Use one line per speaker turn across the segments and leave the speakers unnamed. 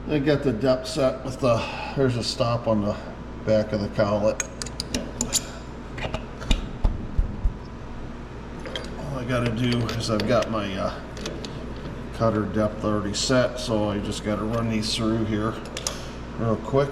I got the depth set with there's a stop on the back of the cowlet. All I gotta do is I've got my cutter depth already set, so I just gotta run these through here real quick.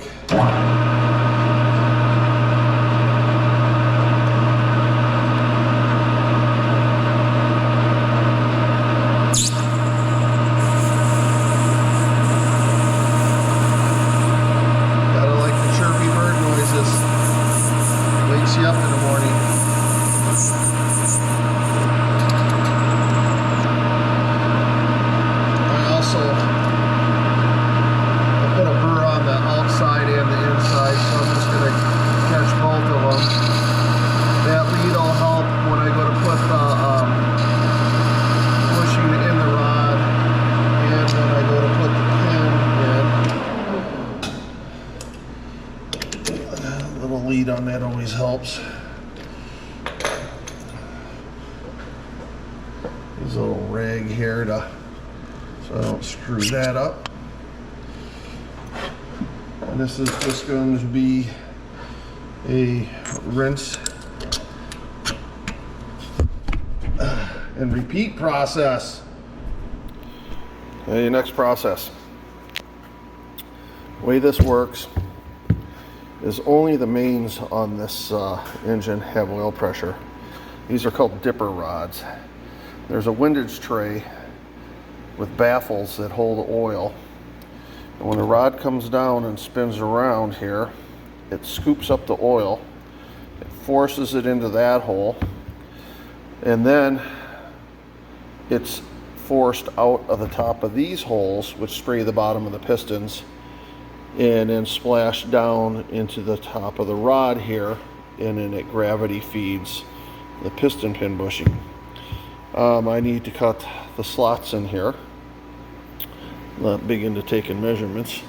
Lead on that always helps. Use a little rag here so I don't screw that up. And this is just going to be a rinse and repeat process. Okay, next process. The way this works is only the mains on this engine have oil pressure. These are called dipper rods. There's a windage tray with baffles that hold oil. And when the rod comes down and spins around here, it scoops up the oil, it forces it into that hole, and then it's forced out of the top of these holes, which spray the bottom of the pistons, and then splash down into the top of the rod here, and then it gravity feeds the piston pin bushing. I need to cut the slots in here. Not big into taking measurements.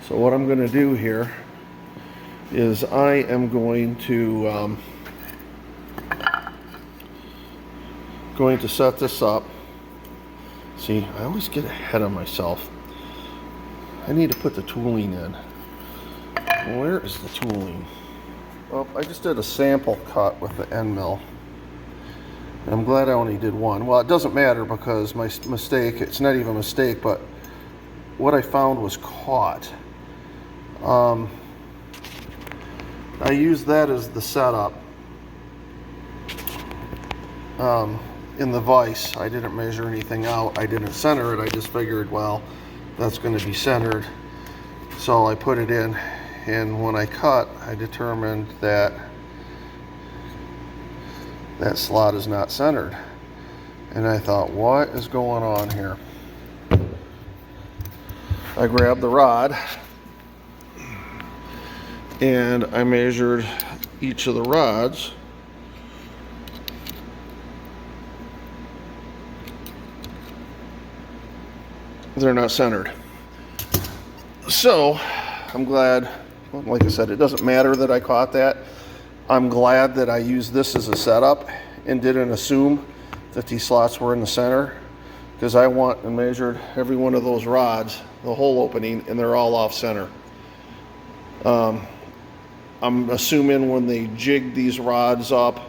So what I'm going to do here is I am going to set this up. See, I always get ahead of myself. I need to put the tooling in. Where is the tooling? Well, I just did a sample cut with the end mill. And I'm glad I only did one. Well, it doesn't matter because my mistake, it's not even a mistake, but what I found was caught. I used that as the setup in the vise. I didn't measure anything out. I didn't center it. I just figured, well, that's going to be centered. So I put it in, and when I cut, I determined that that slot is not centered. And I thought, what is going on here? I grabbed the rod and I measured each of the rods. They're not centered. So I'm glad, well, like I said, it doesn't matter that I caught that. I'm glad that I used this as a setup and didn't assume that these slots were in the center, because I went and measured every one of those rods, the hole opening, and they're all off center. I'm assuming when they jigged these rods up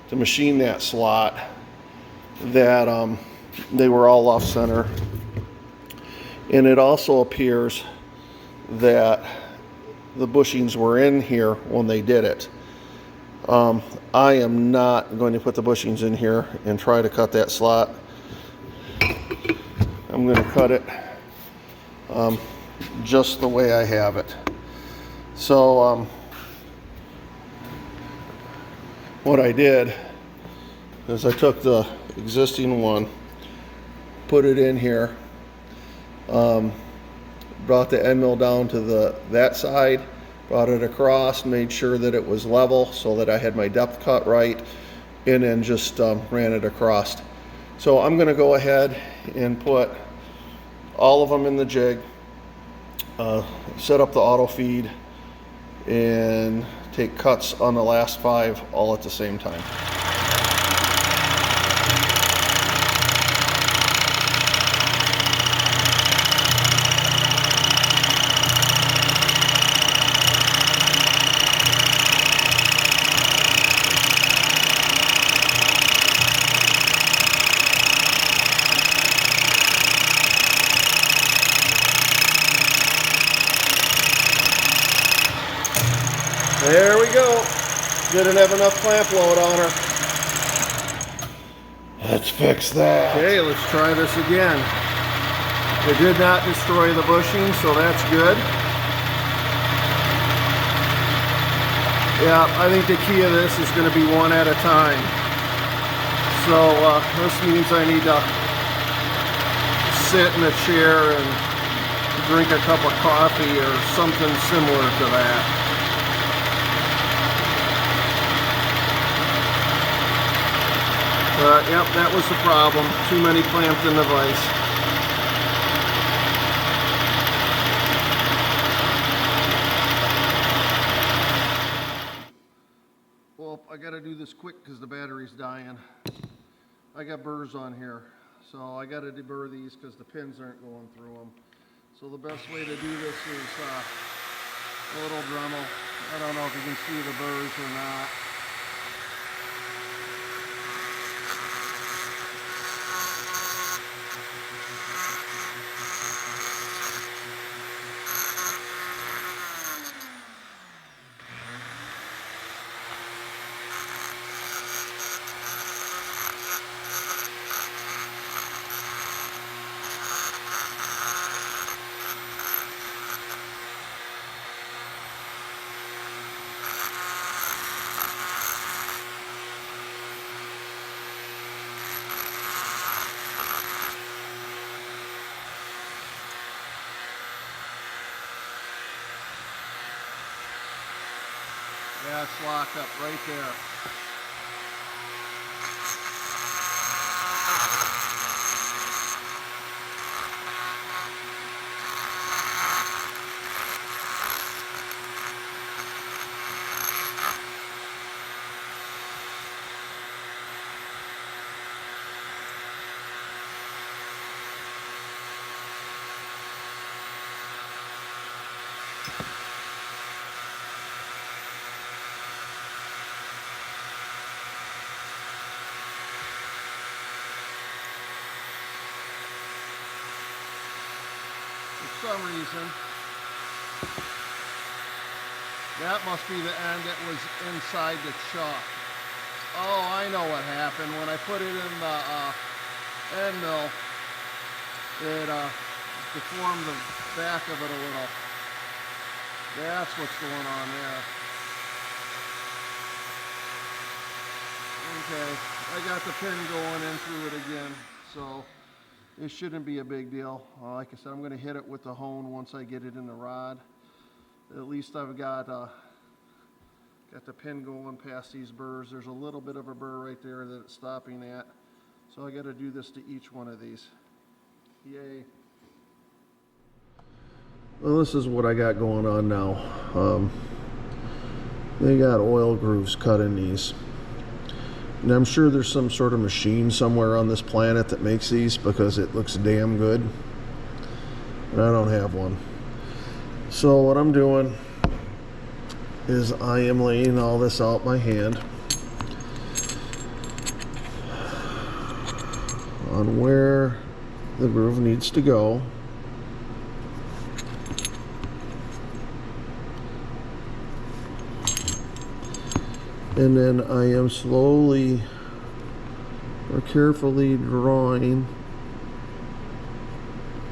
to machine that slot that they were all off center. And it also appears that the bushings were in here when they did it. I am not going to put the bushings in here and try to cut that slot. I'm going to cut it just the way I have it. So what I did is I took the existing one, put it in here, brought the end mill down to that side, brought it across, made sure that it was level so that I had my depth cut right, and then just ran it across. So I'm going to go ahead and put all of them in the jig, set up the auto feed, and take cuts on the last 5 all at the same time. There we go. Didn't have enough clamp load on her. Let's fix that. Okay, let's try this again. It did not destroy the bushing, so that's good. Yeah, I think the key of this is going to be one at a time. So this means I need to sit in a chair and drink a cup of coffee or something similar to that. Yep, that was the problem. Too many clamped in the vise. Well, I gotta do this quick because the battery's dying. I got burrs on here, so I gotta deburr these because the pins aren't going through them. So the best way to do this is a little Dremel. I don't know if you can see the burrs or not. Yeah, it's locked up right there. For some reason, that must be the end that was inside the chuck. Oh, I know what happened. When I put it in the end mill, it deformed the back of it a little. That's what's going on there. Okay, I got the pin going in through it again, so it shouldn't be a big deal. Like I said, I'm going to hit it with the hone once I get it in the rod. At least I've got the pin going past these burrs. There's a little bit of a burr right there that it's stopping at. So I got to do this to each one of these. Yay. Well, this is what I got going on now. They got oil grooves cut in these. And I'm sure there's some sort of machine somewhere on this planet that makes these because it looks damn good. And I don't have one. So what I'm doing is I am laying all this out by hand on where the groove needs to go. And then I am slowly or carefully drawing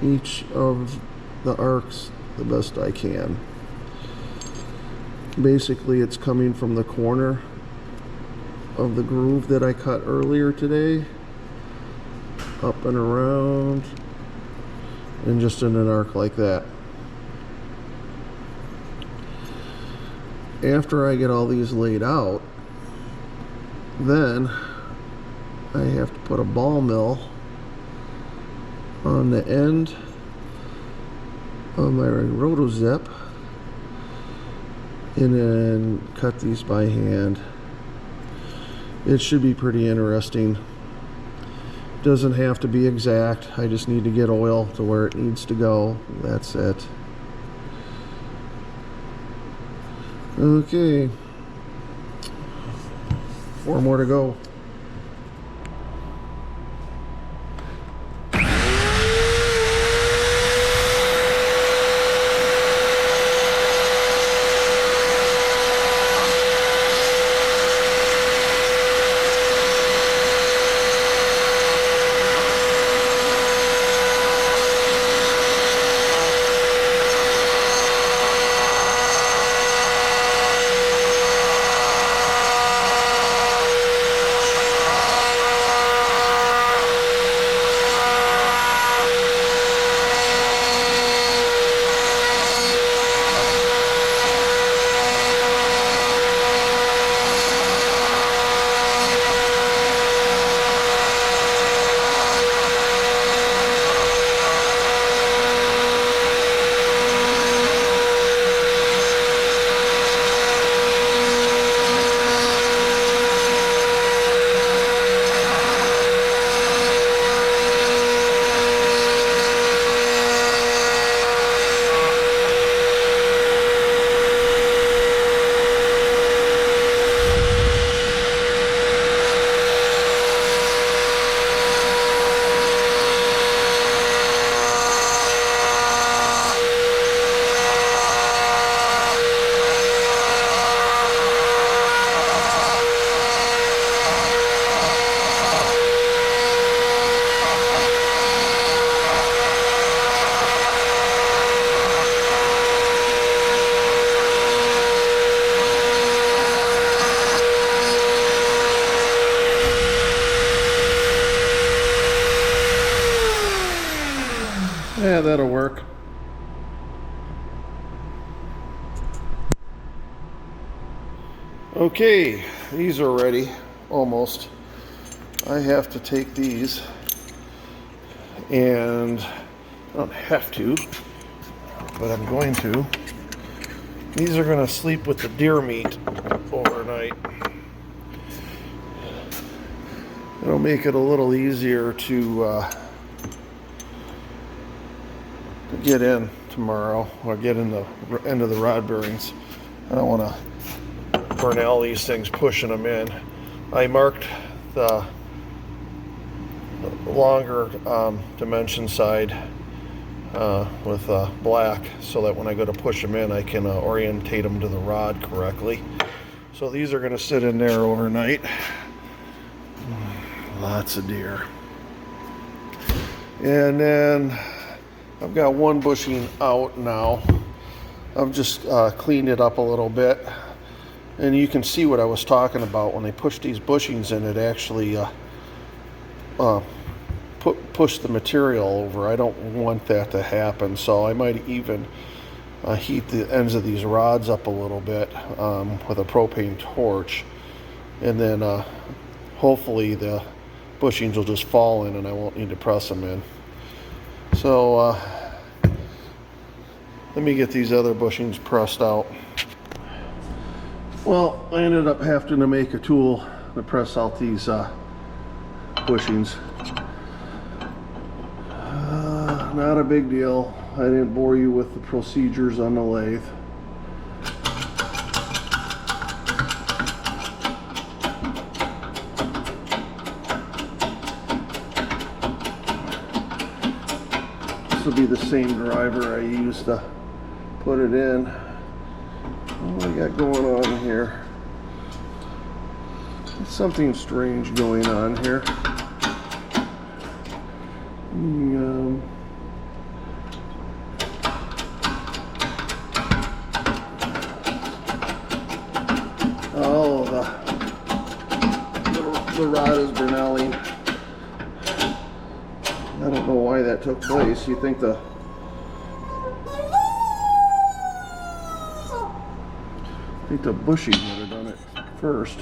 each of the arcs the best I can. Basically, it's coming from the corner of the groove that I cut earlier today, up and around, and just in an arc like that. After I get all these laid out, then I have to put a ball mill on the end of my rotozip and then cut these by hand. It should be pretty interesting. Doesn't have to be exact. I just need to get oil to where it needs to go. That's it. Okay. 4 more to go. Okay, these are ready, almost. I have to take these, and I don't have to, but I'm going to. These are going to sleep with the deer meat overnight. It'll make it a little easier to get in tomorrow, or get in the end of the rod bearings. I don't want to burn all these things pushing them in. I marked the longer dimension side with black, so that when I go to push them in, I can orientate them to the rod correctly. So these are going to sit in there overnight. Lots of deer. And then I've got one bushing out now. I've just cleaned it up a little bit, and you can see what I was talking about. When they push these bushings in, it actually push the material over. I don't want that to happen, so I might even heat the ends of these rods up a little bit with a propane torch, and then hopefully the bushings will just fall in and I won't need to press them in. So let me get these other bushings pressed out. Well, I ended up having to make a tool to press out these bushings. Not a big deal. I didn't bore you with the procedures on the lathe. This will be the same driver I used to put it in. What do we got going on here? There's something strange going on here. Oh, the rod is bernelling. I don't know why that took place. You think the bushing would have done it first.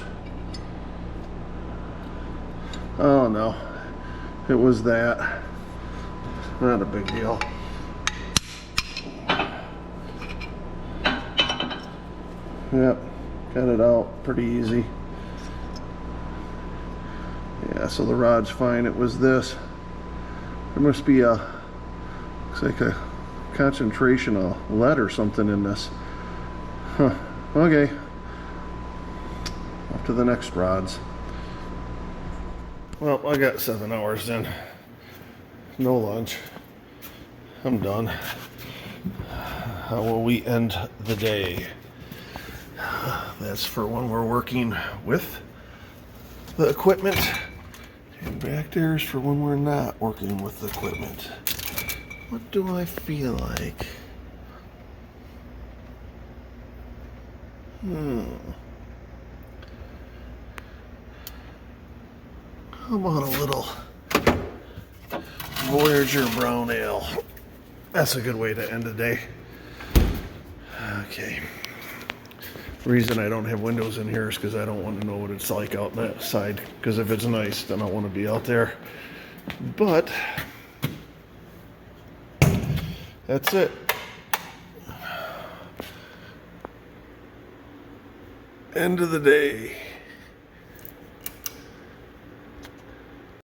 Oh no, it was that. Not a big deal. Yep, got it out pretty easy. Yeah, so the rod's fine. It was this. There must be looks like a concentration of lead or something in this. Huh. Okay. Off to the next rods. Well, I got 7 hours then. No lunch. I'm done. How will we end the day? That's for when we're working with the equipment. And back there's for when we're not working with the equipment. What do I feel like? How about a little Voyager brown ale? That's a good way to end the day. Okay. The reason I don't have windows in here is because I don't want to know what it's like out that side. Because if it's nice, then I want to be out there. But that's it. End of the day.